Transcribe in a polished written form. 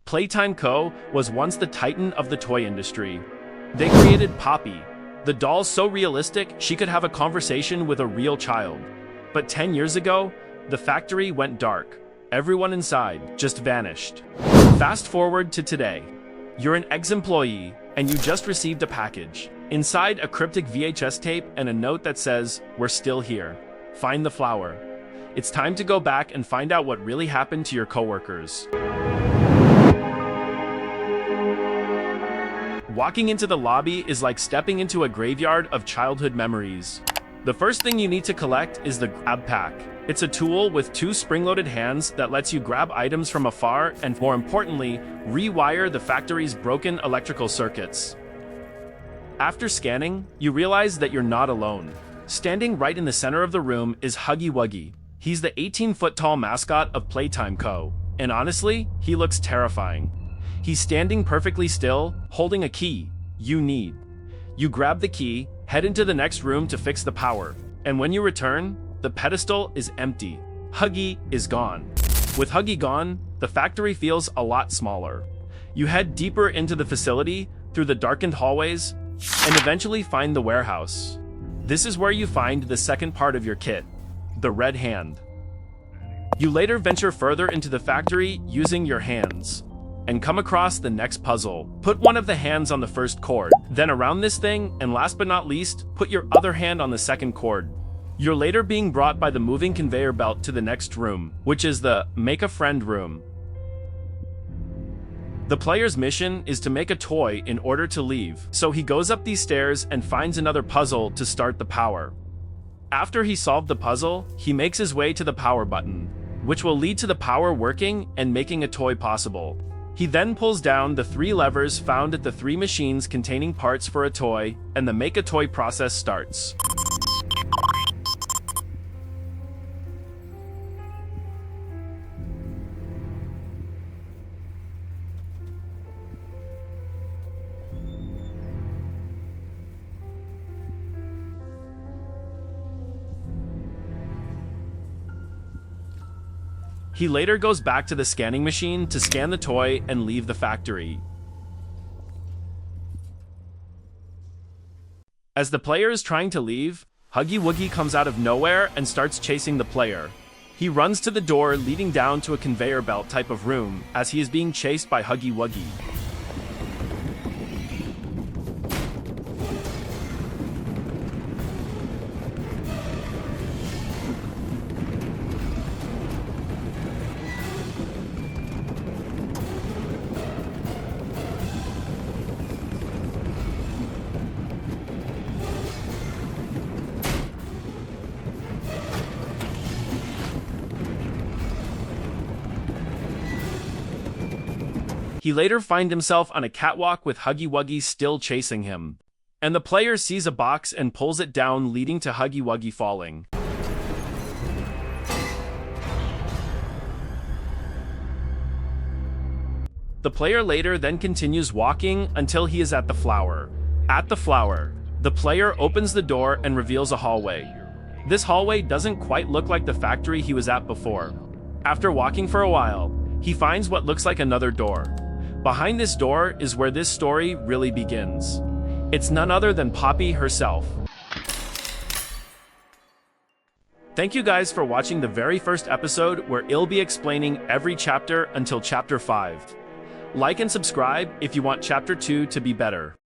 Playtime Co. was once the titan of the toy industry. They created Poppy, the doll so realistic she could have a conversation with a real child. But 10 years ago, the factory went dark. Everyone inside just vanished. Fast forward to today. You're an ex-employee, and you just received a package. Inside, a cryptic VHS tape and a note that says, "We're still here. Find the flower." It's time to go back and find out what really happened to your coworkers. Walking into the lobby is like stepping into a graveyard of childhood memories. The first thing you need to collect is the grab pack. It's a tool with 2 spring-loaded hands that lets you grab items from afar and, more importantly, rewire the factory's broken electrical circuits. After scanning, you realize that you're not alone. Standing right in the center of the room is Huggy Wuggy. He's the 18-foot-tall mascot of Playtime Co. And honestly, he looks terrifying. He's standing perfectly still, holding a key you need. You grab the key, head into the next room to fix the power. And when you return, the pedestal is empty. Huggy is gone. With Huggy gone, the factory feels a lot smaller. You head deeper into the facility, through the darkened hallways, and eventually find the warehouse. This is where you find the second part of your kit, the red hand. You later venture further into the factory using your hands, and come across the next puzzle. Put one of the hands on the first cord, then around this thing, and last but not least, put your other hand on the second cord. You're later being brought by the moving conveyor belt to the next room, which is the Make a Friend room. The player's mission is to make a toy in order to leave, so he goes up these stairs and finds another puzzle to start the power. After he solved the puzzle, he makes his way to the power button, which will lead to the power working and making a toy possible. He then pulls down the 3 levers found at the 3 machines containing parts for a toy, and the make a toy process starts. He later goes back to the scanning machine to scan the toy and leave the factory. As the player is trying to leave, Huggy Wuggy comes out of nowhere and starts chasing the player. He runs to the door leading down to a conveyor belt type of room as he is being chased by Huggy Wuggy. He later finds himself on a catwalk with Huggy Wuggy still chasing him. And the player sees a box and pulls it down, leading to Huggy Wuggy falling. The player later then continues walking until he is at the flower. At the flower, the player opens the door and reveals a hallway. This hallway doesn't quite look like the factory he was at before. After walking for a while, he finds what looks like another door. Behind this door is where this story really begins. It's none other than Poppy herself. Thank you guys for watching the very first episode where I'll be explaining every chapter until chapter 5. Like and subscribe if you want chapter 2 to be better.